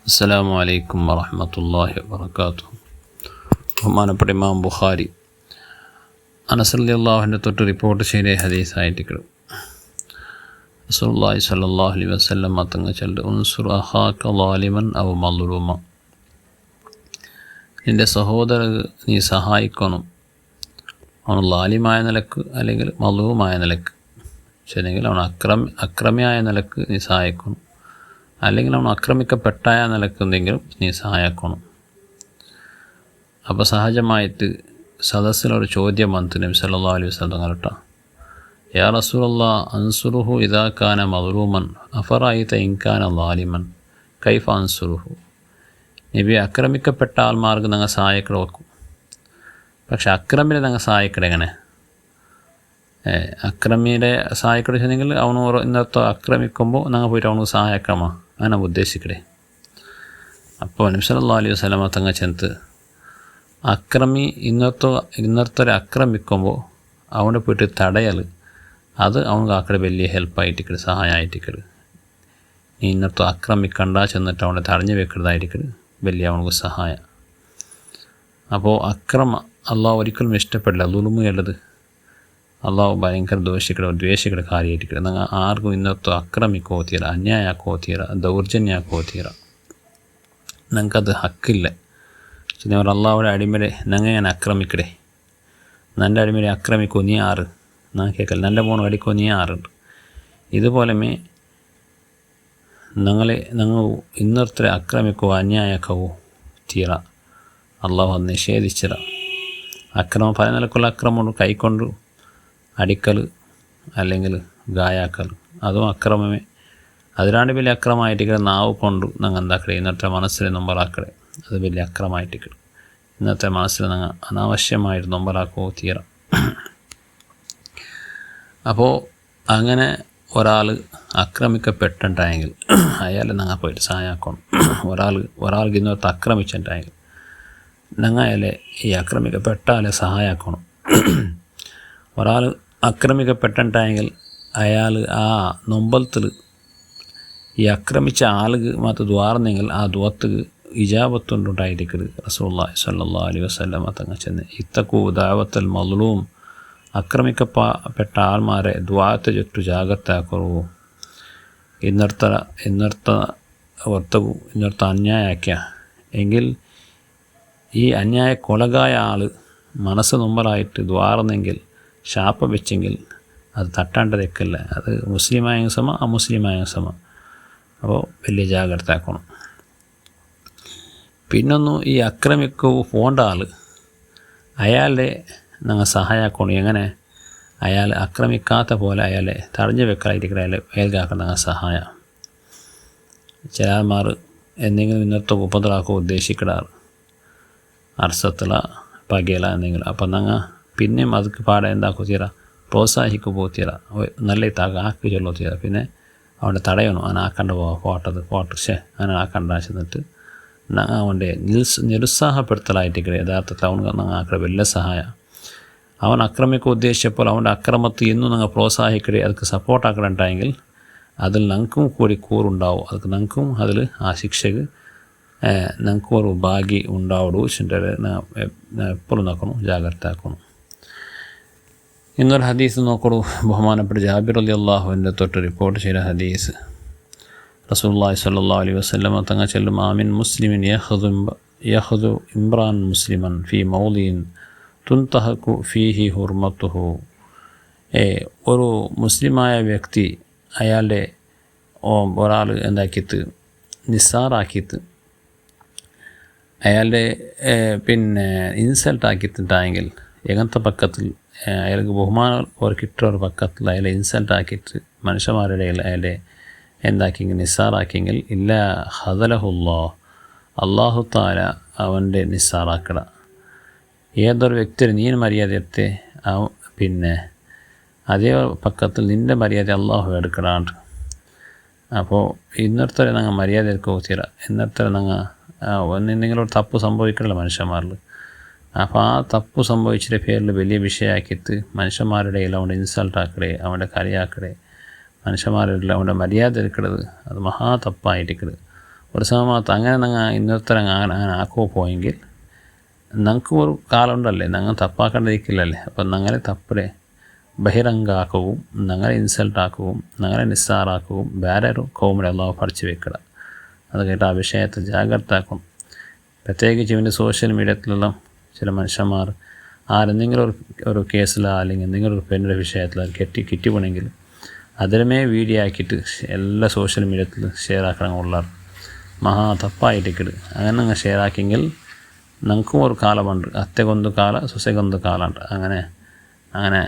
അസ്സലാമു അലൈക്കും വറഹ്മത്തുള്ളാഹി വബറകാതുഹു. ബഹുമാനപ്പെട്ട ഇമാം ബുഖാരി അനസ് റളിയല്ലാഹു അൻഹു തൊട്ട് റിപ്പോർട്ട് ചെയ്ത ഹദീസായിട്ട് റസൂലുള്ളാഹി സ്വല്ലല്ലാഹു അലൈഹി വസല്ലം തങ്ങൾ ചൊല്ലി ഉൻസുർ അഖാക ളാലിമൻ ഔ മദ്ലൂമ, നിൻ്റെ സഹോദരന് നീ സഹായിക്കണം, അവൻ ലാലിമായ നിലക്ക് അല്ലെങ്കിൽ മദ്ലൂമായ നിലക്ക്, ശരിയെങ്കിൽ അവൻ അക്രമിയായ നിലക്ക് നീ സഹായിക്കണം, അല്ലെങ്കിൽ അവൻ ആക്രമിക്കപ്പെട്ടായ നിലക്ക് എന്തെങ്കിലും നീ സഹായിക്കണം. അപ്പോൾ സഹജമായിട്ട് സദസ്സിലൊരു ചോദ്യം വന്നു നബി സല്ലല്ലാഹു അലൈഹി വസല്ലം തങ്ങൾട്ട, യാ റസൂലല്ലാഹ് അൻസുറുഹു ഇദാ കാന മദ്ലൂമൻ അഫറഅയ്ത ഇൻ കാന ളാലിമൻ കൈഫ അൻസുറുഹു. നബി, ആക്രമിക്കപ്പെട്ട ആൾമാർക്ക് ഞങ്ങൾ സഹായിക്കട വെക്കും, പക്ഷെ അക്രമിനെ ഞങ്ങൾ സഹായിക്കട എങ്ങനെ? അക്രമിയുടെ സഹായിക്കട വെച്ചെങ്കിൽ അവന് ഇന്നത്തെ ആക്രമിക്കുമ്പോൾ ഞങ്ങൾ പോയിട്ട് അവനക്ക് സഹായിക്കാമോ? അങ്ങനെ ഉദ്ദേശിക്കടേ. അപ്പോൾ നബി സല്ലല്ലാഹു അലൈഹി വസല്ലം തങ്ങൾ ചെന്ന് അക്രമി ഇന്നത്തെ ആക്രമിക്കുമ്പോൾ അവനെ പോയിട്ട് തടയൽ, അത് അവനക്ക് ആക്കടെ വലിയ ഹെൽപ്പായിട്ടിക്കട്, സഹായമായിട്ടിക്കട്. നീ ഇന്നത്തെ ആക്രമിക്കണ്ട ചെന്നിട്ട് അവനെ തടഞ്ഞു വെക്കുന്നതായിരിക്കട് വലിയ അവനക്ക് സഹായം. അപ്പോൾ അള്ളാഹു ഒരിക്കലും ഇഷ്ടപ്പെടില്ല. ദുൽമ് ഉള്ളത് അള്ളാഹു ഭയങ്കര ദ്വേഷിക്കട കാര്യമായിരിക്കും. നിങ്ങൾ ആർക്കും ഇന്നത്തെ ആക്രമിക്കോ തീര, അന്യായാക്കോ തീര, ദൗർജന്യാക്കോ തീര, നിങ്ങൾക്കത് ഹക്കില്ല. ചിലവർ അള്ളാഹുടെ അടിമരെ ഞങ്ങൾ ഞാൻ ആക്രമിക്കടേ, നല്ല അടിമരെ ആക്രമിക്കോ നീ ആറ്, ഞാൻ കേൾക്കൽ നല്ല പോണ അടിക്കോ നീ ആറുണ്ട്. ഇതുപോലെ ഞങ്ങൾ ഇന്നത്തെ ആക്രമിക്കോ അന്യായാക്കവോ തീര, അള്ളാഹു അത് നിഷേധിച്ചിര. അക്രമം പല നിലക്കുള്ള അക്രമം കൈക്കൊണ്ട് അടിക്കൽ അല്ലെങ്കിൽ ഗായാക്കൽ, അതും അക്രമമേ. അതിലാണ്ട് വലിയ അക്രമമായിട്ടിക്കൽ നാവ് കൊണ്ട് ഞങ്ങൾ എന്താക്കടേ ഇന്നത്തെ മനസ്സിൽ നൊമ്പറാക്കടേ, അത് വലിയ അക്രമമായിട്ടിക്കൽ. ഇന്നത്തെ മനസ്സിൽ ഞങ്ങൾ അനാവശ്യമായിട്ട് നൊമ്പറാക്കോ തീര. അപ്പോൾ അങ്ങനെ ഒരാൾ ആക്രമിക്കപ്പെട്ടിട്ടുണ്ടെങ്കിൽ അയാൾ ഞങ്ങൾ പോയിട്ട് സഹായിക്കണം. ഒരാൾക്ക് ഇന്നത്തെ ആക്രമിച്ചിട്ടുണ്ടെങ്കിൽ ഞങ്ങൾ അയാളെ ഈ ആക്രമിക്കപ്പെട്ടാലെ സഹായിക്കണം. ഒരാൾ ആക്രമിക്കപ്പെട്ടിട്ടുണ്ടെങ്കിൽ അയാൾ ആ നൊമ്പലത്തിൽ ഈ ആക്രമിച്ച ആൾക്ക് മാത്രം ദ്വാർന്നെങ്കിൽ ആ ദ്വാത്തക്ക് ഇജാബത്തുണ്ടായിരിക്കരുത്. റസൂലുള്ളാഹി സ്വല്ലല്ലാഹു അലൈഹി വസല്ലം തങ്ങൾ ചെന്ന് ഇത്തഖൂ ദഅവത്തൽ മദ്ലൂം, ആക്രമിക്കപ്പെട്ട ആൾമാരെ ദ്വാത്തെ ചുറ്റു ജാഗ്രതയാക്കൂ. ഇന്നത്തെ അന്യായാക്കിയ എങ്കിൽ ഈ അന്യായ കൊലകായ ആൾ മനസ്സ് നൊമ്പലായിട്ട് ദ്വാർന്നെങ്കിൽ, ശാപം വെച്ചെങ്കിൽ അത് തട്ടാണ്ടതൊക്കെയല്ല. അത് മുസ്ലിമായ സമ അമുസ്ലിമായ സമ. അപ്പോൾ വലിയ ജാഗ്രത ആക്കണം. പിന്നൊന്നും ഈ ആക്രമിക്കൂ പോണ്ട ആൾ അയാളുടെ ഞങ്ങൾ സഹായിക്കണം. എങ്ങനെ? അയാൾ ആക്രമിക്കാത്ത പോലെ അയാളെ തടഞ്ഞു വെക്കലായിരിക്കും, അയാളെ വേൽക്കാക്കാൻ ഞങ്ങൾ സഹായം. ചില ആൾമാർ എന്തെങ്കിലും ഇന്നത്തെ ഉപദ്രവമാക്കോ ഉദ്ദേശിക്കിടാറ്, അർസത്തില പകയില എന്തെങ്കിലും. അപ്പം ഞങ്ങൾ പിന്നെയും ಅದಕ್ಕೆ പാടെ എന്താക്കോ തീര പ്രോത്സാഹിക്കു പോത്തീര, നല്ല ആക്കി ചൊല്ലോ തീര. പിന്നെ അവൻ്റെ തടയണം, അവൻ ആക്കണ്ട പോട്ട് അങ്ങനെ ആക്കണ്ട ചെന്നിട്ട് അവൻ്റെ നിരുത്സാഹപ്പെടുത്തലായിട്ടിക്കടെ യഥാർത്ഥത്തിൽ അവന് ഞങ്ങൾ ആക്കടെ വലിയ സഹായം. അവൻ ആക്രമിക്കുക ഉദ്ദേശിച്ചപ്പോൾ അവൻ്റെ അക്രമത്തിൽ ഇന്നും ഞങ്ങൾ പ്രോത്സാഹിക്കടെ, ಅದಕ್ಕೆ സപ്പോർട്ടാക്കലുണ്ടായെങ്കിൽ അതിൽ ഞങ്ങൾക്കും കൂടി കൂറുണ്ടാവും. ಅದಕ್ಕೆ ഞങ്ങൾക്കും അതിൽ ആ ശിക്ഷക്ക് ഞങ്ങൾക്ക് ഒരു ഭാഗ്യ ഉണ്ടാവുള്ളൂ. എപ്പോഴും നോക്കണം, ജാഗ്രത ആക്കണം. ഇന്നൊരു ഹദീസ് നോക്കൂ. ബഹുമാനപ്പെട്ട ജാബിർ റളിയല്ലാഹു അൻഹു തൊട്ട് റിപ്പോർട്ട് ചെയ്ത ഹദീസ്. റസൂലുള്ളാഹി സ്വല്ലല്ലാഹു അലൈഹി വസല്ലം തങ്ങൾ ചൊല്ലും, ആമിൻ മുസ്ലിമിൻ യഖ്ദു ഇംറാൻ മുസ്ലിമൻ ഫീ മൗദിൻ തുൻതഹകു ഫീഹി ഹുർമത്തുഹു. ഒരു മുസ്ലിമായ വ്യക്തി അയാളുടെ ഒരാൾ എന്താക്കിയിട്ട് നിസ്സാറാക്കിയിട്ട്, അയാളുടെ ഇൻസൾട്ടാക്കിയിട്ടുണ്ടായെങ്കിൽ എങ്ങനത്തെ പക്കത്തിൽ അയാൾക്ക് ബഹുമാനം കിട്ടുന്ന പക്കത്തിൽ അയാളെ ഇൻസൾട്ടാക്കിയിട്ട് മനുഷ്യന്മാരുടെ അയാളെ എന്താക്കിയെങ്കിൽ നിസ്സാറാക്കിയെങ്കിൽ ഇല്ല ഹദലഹുല്ലാ, അള്ളാഹു താല അവൻ്റെ നിസ്സാറാക്കട. ഏതൊരു വ്യക്തി നീ മര്യാദത്തെ അതേ പക്കത്തിൽ നിൻ്റെ മര്യാദ അള്ളാഹു എടുക്കടാണ്ട്. അപ്പോൾ ഇന്നത്തെ ഞങ്ങൾ മര്യാദ എടുക്കുക തീര. ഇന്നത്തെ ഞങ്ങൾ എന്തെങ്കിലും തപ്പ് സംഭവിക്കണല്ലോ മനുഷ്യന്മാരിൽ. അപ്പോൾ ആ തപ്പ് സംഭവിച്ചിട്ട് പേരിൽ വലിയ വിഷയമാക്കിയിട്ട് മനുഷ്യന്മാരുടെ ഇടയിൽ അവൻ്റെ ഇൻസൾട്ടാക്കടേ, അവൻ്റെ കരയാക്കടേ, മനുഷ്യന്മാരുടെ അവൻ്റെ മര്യാദ എടുക്കരുത്. അത് മഹാ തപ്പായിട്ടിക്കരുത്. ഒരു സമയത്ത് അങ്ങനെ ഞങ്ങൾ ഇന്നത്തെ അങ്ങനെ ആക്കുമോ പോയെങ്കിൽ ഞങ്ങൾക്ക് ഒരു കാലമുണ്ടല്ലേ, ഞങ്ങൾ തപ്പാക്കേണ്ടിരിക്കില്ലല്ലേ. അപ്പം ഞങ്ങളെ തപ്പടെ ബഹിರಂಗಾക്കുകയും ഞങ്ങളെ ഇൻസൾട്ടാക്കുകയും ഞങ്ങളെ നിസ്സാറാക്കുകയും വേറെ ഒരു കോമിനെ അള്ളാഹു പഠിച്ചു വെക്കണം. അത് കേട്ട് ആ വിഷയത്തെ ജാഗ്രത ആക്കും. പ്രത്യേകിച്ച് ഇവൻ്റെ സോഷ്യൽ മീഡിയത്തിലെല്ലാം ചില മനുഷ്യന്മാർ ആരെന്തെങ്കിലും ഒരു കേസിലോ അല്ലെങ്കിൽ എന്തെങ്കിലും ഒരു പെണ്ണിൻ്റെ വിഷയത്തിൽ കിട്ടിപ്പോണെങ്കിൽ അതിലുമേ വീഡിയോ ആക്കിയിട്ട് എല്ലാ സോഷ്യൽ മീഡിയത്തിൽ ഷെയർ ആക്കണമെന്നുള്ള മഹാ തപ്പായിട്ടിക്കിട്. അങ്ങനെ നിങ്ങൾ ഷെയർ ആക്കിയെങ്കിൽ ഞങ്ങൾക്കും ഒരു കാലമുണ്ട്, അത്തെക്കൊന്ത് കാല സൊസൈക്കൊന്ത് കാലമുണ്ട്. അങ്ങനെ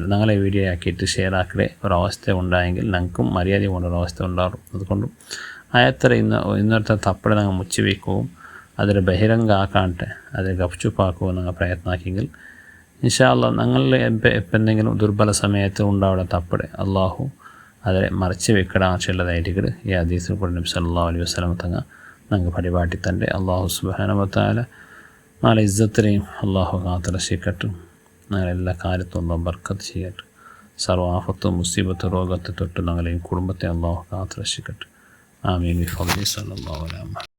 ഞങ്ങളെ വീഡിയോ ആക്കിയിട്ട് ഷെയർ ആക്കിയ ഒരവസ്ഥ ഉണ്ടായെങ്കിൽ ഞങ്ങൾക്കും മര്യാദ കൊണ്ടൊരവസ്ഥ ഉണ്ടാകും. അതുകൊണ്ടും അയത്ര ഇന്നത്തെ തപ്പടെ ഞങ്ങൾ മുಚ್ಚി വയ്ക്കുകയും അതിൽ ബഹിರಂಗ ആക്കാണ്ട് അതിൽ ഗപ്ചുപ്പാക്കുകയും ഞങ്ങൾ പ്രയത്നാക്കിയെങ്കിൽ ഇൻഷാ അല്ലാഹ് ഞങ്ങളിൽ എന്തെങ്കിലും ദുർബല സമയത്ത് ഉണ്ടാവുന്ന തപ്പടെ അള്ളാഹു അതിനെ മറച്ച് വെക്കടാൻ ചെല്ലതായിട്ട് ഈ ഹദീസിൽ കൂടെ നബി സല്ലല്ലാഹു അലൈഹി വസല്ലം തങ്ങൾ ഞങ്ങൾക്ക് പരിപാടി തന്നെ. അള്ളാഹു സുബ്ഹാനഹു വ തആല നാളെ ഇസ്സത്തിനെയും അള്ളാഹു കാത്തുരക്ഷിക്കട്ടെ. ഞങ്ങളെല്ലാ കാര്യത്തും അള്ളാഹു ബർക്കത്ത് ചെയ്യട്ടെ. സർവ്വ ആഫത്തും മുസീബത്ത് രോഗത്തെ തൊട്ട് ഞങ്ങളെയും കുടുംബത്തെ അള്ളാഹു കാത്തുരക്ഷിക്കട്ടെ. ആമീൻ. ബിഫദ്ലിഹി സ്വല്ലല്ലാഹു അലൈഹി വസല്ലം.